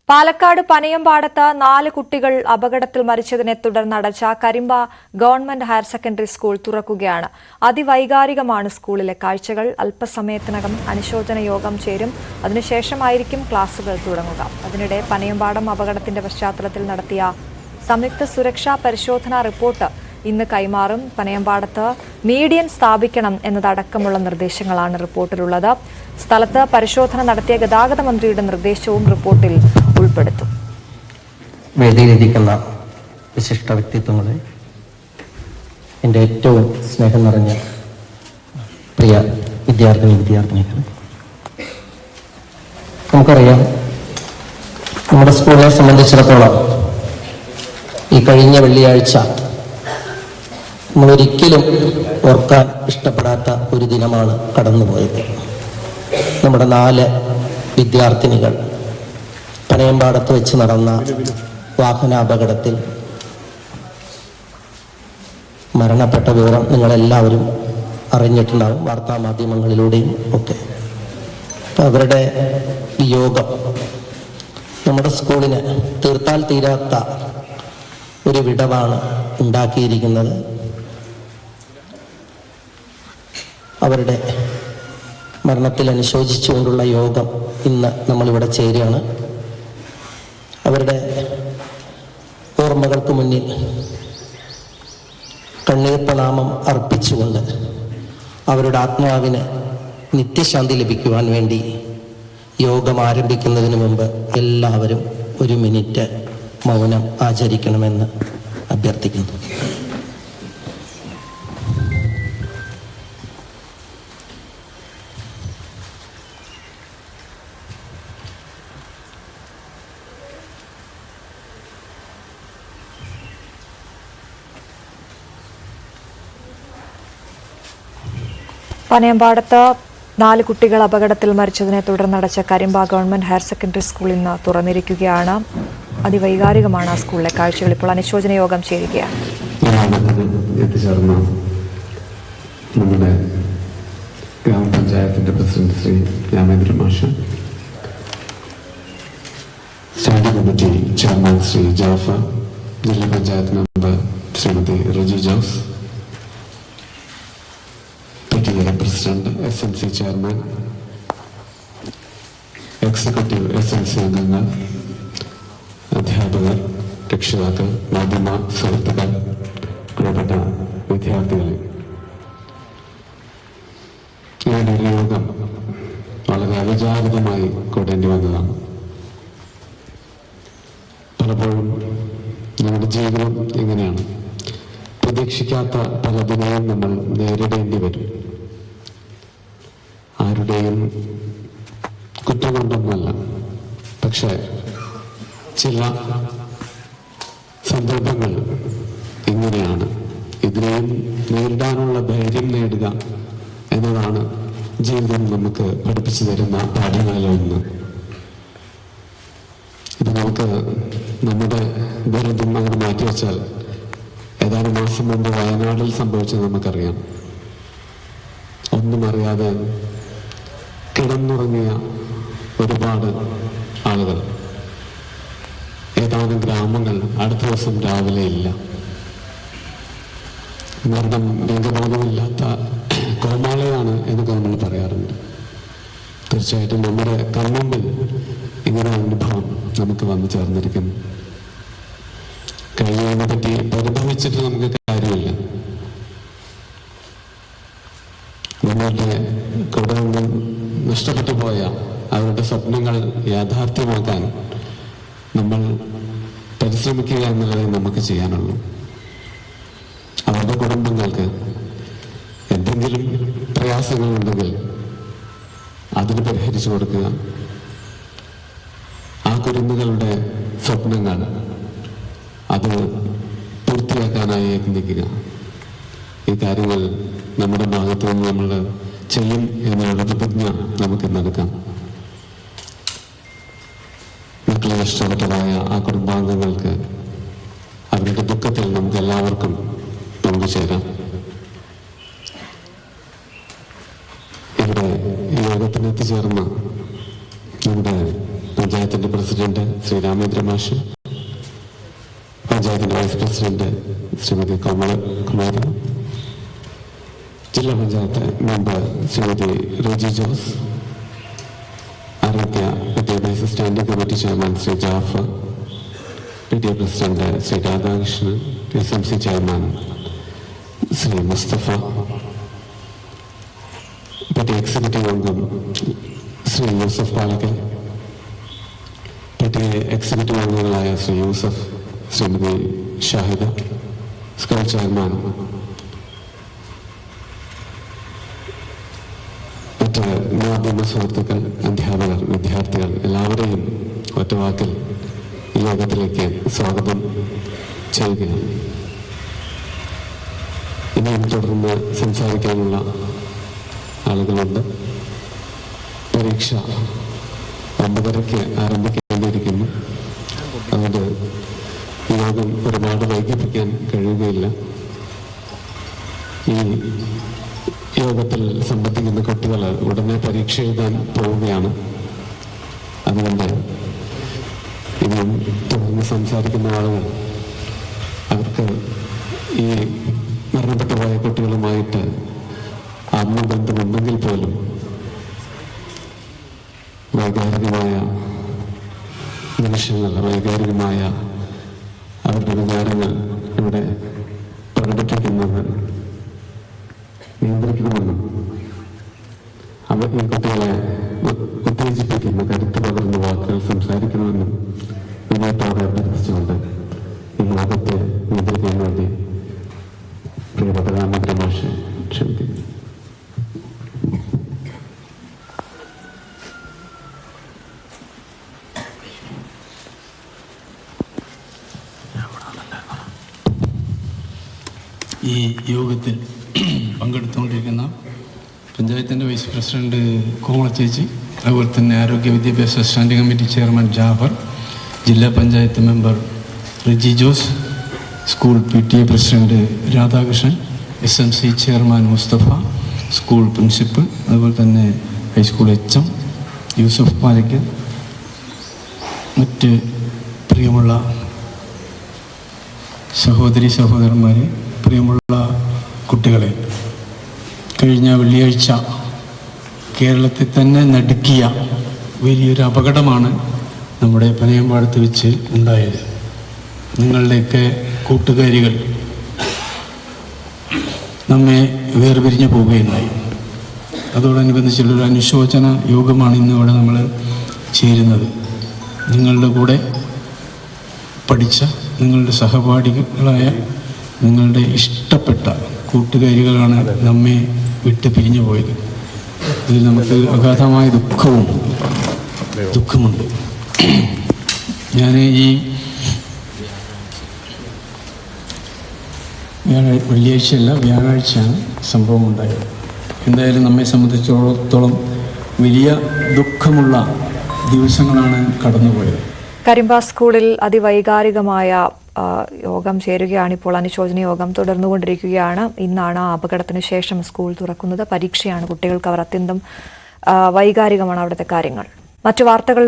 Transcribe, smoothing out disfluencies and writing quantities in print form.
പാലക്കാട് പനയമ്പാടത്ത് 4 കുട്ടികൾ അപകടത്തിൽ മരിച്ചതിനെ തുടർന്ന് അടച്ച Karimba government higher secondary school തുറക്കുകയാണ്. അതിവൈകാരികമാണ് സ്കൂളിലെ കാഴ്ചകൾ. അല്പസമയത്തിനകം അനുശോചന യോഗം ചേരും. അതിനുശേഷമായിരിക്കും ക്ലാസുകൾ തുടങ്ങുക. അതിനിടെ പനയമ്പാടം അപകടത്തിന്റെ പശ്ചാത്തലത്തിൽ നടത്തിയ സംയുക്ത സുരക്ഷാ പരിശോധനാ റിപ്പോർട്ട് ഇന്ന് കൈമാറും. പനയമ്പാടത്ത് മീഡിയൻ സ്ഥാപിക്കണം എന്നതടക്കമുള്ള നിർദ്ദേശങ്ങളാണ് റിപ്പോർട്ടിലുള്ളത്. സ്ഥലത്ത് പരിശോധന നടത്തിയ ഗതാഗത മന്ത്രിയുടെ നിർദ്ദേശവും റിപ്പോർട്ടിൽ ഉൾപ്പെടുത്തും. വേദിയിലിരിക്കുന്ന വിശിഷ്ട വ്യക്തിത്വങ്ങളെ, എൻ്റെ ഏറ്റവും സ്നേഹം നിറഞ്ഞ പ്രിയ വിദ്യാർത്ഥിനികൾ, നമുക്കറിയാം, നമ്മുടെ സ്കൂളിനെ സംബന്ധിച്ചിടത്തോളം ഈ കഴിഞ്ഞ വെള്ളിയാഴ്ച നമ്മളൊരിക്കലും ഓർക്കാൻ ഇഷ്ടപ്പെടാത്ത ഒരു ദിനമാണ് കടന്നുപോയത്. നമ്മുടെ 4 വിദ്യാർത്ഥിനികൾ പനയമ്പാടത്ത് വെച്ച് നടന്ന വാഹനാപകടത്തിൽ മരണപ്പെട്ട വിവരം നിങ്ങളെല്ലാവരും അറിഞ്ഞിട്ടുണ്ടാകും, വാർത്താ മാധ്യമങ്ങളിലൂടെയും ഒക്കെ. അപ്പം അവരുടെ വിയോഗം നമ്മുടെ സ്കൂളിന് തീർത്താൽ തീരാത്ത ഒരു വിടവാണ് ഉണ്ടാക്കിയിരിക്കുന്നത്. അവരുടെ മരണത്തിൽ അനുശോചിച്ചുകൊണ്ടുള്ള യോഗം ഇന്ന് നമ്മളിവിടെ ചേരുകയാണ്. അവരുടെ ഓർമ്മകൾക്ക് മുന്നിൽ കണ്ണീർ പ്രണാമം അർപ്പിച്ചുകൊണ്ട് അവരുടെ ആത്മാവിന് നിത്യശാന്തി ലഭിക്കുവാൻ വേണ്ടി യോഗം ആരംഭിക്കുന്നതിന് മുമ്പ് എല്ലാവരും 1 മിനിറ്റ് മൗനം ആചരിക്കണമെന്ന് അഭ്യർത്ഥിക്കുന്നു. പനയമ്പാടത്ത് 4 കുട്ടികൾ അപകടത്തിൽ മരിച്ചതിനെ തുടർന്ന് അടച്ച Karimba government higher secondary school ഇന്ന് തുറന്നിരിക്കുകയാണ്. അതിവൈകാരികമാണ് ആ സ്കൂളിലെ കാഴ്ചകൾ. ഇപ്പോൾ അനുശോചന യോഗം ചേരുകയാണ്. നമ്മുടെ ഗ്രാമപഞ്ചായത്തിന്റെ പ്രസിഡന്റ് ശ്രീ രാമേന്ദ്രൻ മാഷ്, standing committee chairman Shri Jafar, ജില്ലാ panchayat member Shrimati Riji Jose, president, SMC chairman, executive SMC അംഗങ്ങൾ, അധ്യാപകർ, രക്ഷിതാക്കൾ, മാധ്യമ സുഹൃത്തുക്കൾ, പ്രിയപ്പെട്ട വിദ്യാർത്ഥികളെ, ഈ യോഗം വളരെ അവിചാരിതമായി കൂടേണ്ടി വന്നതാണ്. പലപ്പോഴും നമ്മുടെ ജീവിതം എങ്ങനെയാണ്, പ്രതീക്ഷിക്കാത്ത പലതിനെയും നമ്മൾ നേരിടേണ്ടി വരും. ആരുടെയും കുറ്റം കൊണ്ടൊന്നുമല്ല, പക്ഷെ ചില സന്ദർഭങ്ങൾ ഇങ്ങനെയാണ്. ഇതിനെയും നേരിടാനുള്ള ധൈര്യം നേടുക എന്നതാണ് ജീവിതം നമുക്ക് പഠിപ്പിച്ചു തരുന്ന പാഠങ്ങളിലൊന്ന്. ഇത് നമുക്ക് നമ്മുടെ ദുരന്തം അങ്ങനെ മാറ്റിവെച്ചാൽ ഏതാനും മാസം മുമ്പ് വയനാട്ടിൽ സംഭവിച്ചത് നമുക്കറിയാം. ഒന്നും അറിയാതെ കിടന്നുറങ്ങിയ ഒരുപാട് ആളുകൾ, ഏതാനും ഗ്രാമങ്ങൾ അടുത്ത ദിവസം രാവിലെ ഇല്ല. മരണം രംഗബോധമില്ലാത്ത കോമാളയാണ് എന്നൊക്കെ നമ്മൾ പറയാറുണ്ട്. തീർച്ചയായിട്ടും നമ്മുടെ കൺമുമ്പിൽ ഇങ്ങനെ അനുഭവം നമുക്ക് വന്നു ചേർന്നിരിക്കുന്നു. കഴിയുന്നതിനെ പറ്റി പരിഭവിച്ചിട്ട് നമുക്ക് കാര്യമില്ല. നമ്മളുടെ കൂടെ നിന്നും നഷ്ടപ്പെട്ടു പോയ അവരുടെ സ്വപ്നങ്ങൾ യാഥാർത്ഥ്യമാക്കാൻ നമ്മൾ പരിശ്രമിക്കുക എന്നുള്ളതേ നമുക്ക് ചെയ്യാനുള്ളൂ. അവരുടെ കുടുംബങ്ങൾക്ക് എന്തെങ്കിലും പ്രയാസങ്ങളുണ്ടെങ്കിൽ അതിന് പരിഹരിച്ചു കൊടുക്കുക. ആ കുരുന്നുകളുടെ സ്വപ്നങ്ങൾ അത് പൂർത്തിയാക്കാനായി യത്നിക്കുക. ഈ കാര്യങ്ങൾ നമ്മുടെ ഭാഗത്തു നിന്ന് നമ്മൾ ചെയ്യും എന്നുള്ള പ്രതിജ്ഞ നമുക്ക് നടക്കാം. മക്കളെ നഷ്ടപ്പെട്ടതായ ആ കുടുംബാംഗങ്ങൾക്ക് അവരുടെ ദുഃഖത്തിൽ നമുക്ക് എല്ലാവർക്കും പങ്കുചേരാം. ഇവിടെ ഈ യോഗത്തിന് എത്തിച്ചേർന്ന നമ്മുടെ പഞ്ചായത്തിന്റെ പ്രസിഡന്റ് പ്രസിഡന്റ് ശ്രീ രാമേന്ദ്ര മാഷ്, പഞ്ചായത്തിന്റെ വൈസ് പ്രസിഡന്റ് ശ്രീമതി കുമാരി, ജില്ലാ പഞ്ചായത്ത് മെമ്പർ ശ്രീമതി റിജി ജോസ്, ആരോഗ്യ വിദ്യാഭ്യാസ standing committee chairman Shri Jafar, PTA president Shri Radhakrishnan, SMC chairman Shri Mustafa, PTA executive അംഗം ശ്രീ യൂസഫ് പാലക്കൽ, PTA എക്സിക്യൂട്ടീവ് അംഗങ്ങളായ ശ്രീ യൂസഫ്, ശ്രീമതി ഷാഹിദ, സ്കൂൾ ചെയർമാൻ, മറ്റ് മാധ്യമ സുഹൃത്തുക്കൾ, അധ്യാപകർ, വിദ്യാർത്ഥികൾ എല്ലാവരെയും ഒറ്റവാക്കിൽ ഈ യോഗത്തിലേക്ക് സ്വാഗതം ചെയ്യുകയാണ്. ഇനിയും തുടർന്ന് സംസാരിക്കാനുള്ള ആളുകളുണ്ട്. പരീക്ഷ 9:30 ആരംഭിക്കേണ്ടിയിരിക്കുന്നു. അതുകൊണ്ട് ഈ യോഗം ഒരുപാട് വൈകിപ്പിക്കാൻ കഴിയുകയില്ല. ഈ യോഗത്തിൽ സംബന്ധിക്കുന്ന കുട്ടികൾ ഉടനെ പരീക്ഷ എഴുതാൻ പോവുകയാണ്. അതുകൊണ്ട് ഇനിയും തുടർന്ന് സംസാരിക്കുന്ന ആളുകൾ അവർക്ക് ഈ മരണപ്പെട്ടു പോയ കുട്ടികളുമായിട്ട് ആത്മബന്ധമുണ്ടെങ്കിൽ പോലും വൈകാരികമായ നിമിഷങ്ങൾ, വൈകാരികമായ അവരുടെ വികാരങ്ങൾ ഇവിടെ പ്രകടിപ്പിക്കുന്നത് നിയന്ത്രിക്കണമെന്നും അവർ ഈ കുട്ടികളെ ഉത്തേജിപ്പിക്കുന്ന കരുത്ത് പകർന്ന വാക്കുകൾ സംസാരിക്കണമെന്നും വിനയത്തോടെ അഭ്യർത്ഥിച്ചുകൊണ്ട് ഈ യോഗത്തെ നിയന്ത്രിക്കാൻ വേണ്ടി പ്രിയപ്പെട്ട രാമേന്ദ്ര മാഷ് ക്ഷണിക്കുന്നു. ഈ യോഗത്തിൽ പങ്കെടുത്തുകൊണ്ടിരിക്കുന്ന പഞ്ചായത്തിൻ്റെ വൈസ് പ്രസിഡന്റ് കോമള ചേച്ചി, അതുപോലെ തന്നെ ആരോഗ്യ വിദ്യാഭ്യാസ സ്റ്റാൻഡിംഗ് കമ്മിറ്റി ചെയർമാൻ ജാഫർ, ജില്ലാ panchayat member Riji Jose, school PTA president Radhakrishnan, SMC chairman Mustafa, school principal, അതുപോലെ തന്നെ ഹൈസ്കൂൾ HM യൂസഫ് പാലക്കൽ, മറ്റ് പ്രിയമുള്ള സഹോദരി സഹോദരന്മാരെ, പ്രിയമുള്ള കുട്ടികളെ, കഴിഞ്ഞ വെള്ളിയാഴ്ച കേരളത്തിൽ തന്നെ നടുക്കിയ വലിയൊരു അപകടമാണ് നമ്മുടെ പനയമ്പാടത്ത് വെച്ച് ഉണ്ടായത്. നിങ്ങളുടെയൊക്കെ കൂട്ടുകാരികൾ നമ്മെ വേർപിരിഞ്ഞു പോവുകയുണ്ടായി. അതോടനുബന്ധിച്ചുള്ളൊരു അനുശോചന യോഗമാണ് ഇന്ന് ഇവിടെ നമ്മൾ ചേരുന്നത്. നിങ്ങളുടെ കൂടെ പഠിച്ച, നിങ്ങളുടെ സഹപാഠികളായ, നിങ്ങളുടെ ഇഷ്ടപ്പെട്ട കൂട്ടുകാരികളാണ് നമ്മെ വിട്ട് പിരിഞ്ഞു പോയത്. ഇതിൽ നമുക്ക് അഗാധമായ ദുഃഖമുണ്ട്. ഞാൻ ഈ വെള്ളിയാഴ്ചയല്ല, വ്യാഴാഴ്ചയാണ് സംഭവം ഉണ്ടായത്. എന്തായാലും നമ്മെ സംബന്ധിച്ചിടത്തോളം വലിയ ദുഃഖമുള്ള ദിവസങ്ങളാണ് കടന്നുപോയത്. കരിമ്പ സ്കൂളിൽ അതിവൈകാരികമായ യോഗം ചേരുകയാണിപ്പോൾ. അനുശോചന യോഗം തുടർന്നുകൊണ്ടിരിക്കുകയാണ്. ഇന്നാണ് ആ അപകടത്തിന് ശേഷം സ്കൂൾ തുറക്കുന്നത്. പരീക്ഷയാണ് കുട്ടികൾക്ക്. അവർ അത്യന്തം വൈകാരികമാണ് അവിടുത്തെ കാര്യങ്ങൾ. മറ്റു വാർത്തകളിലേക്ക്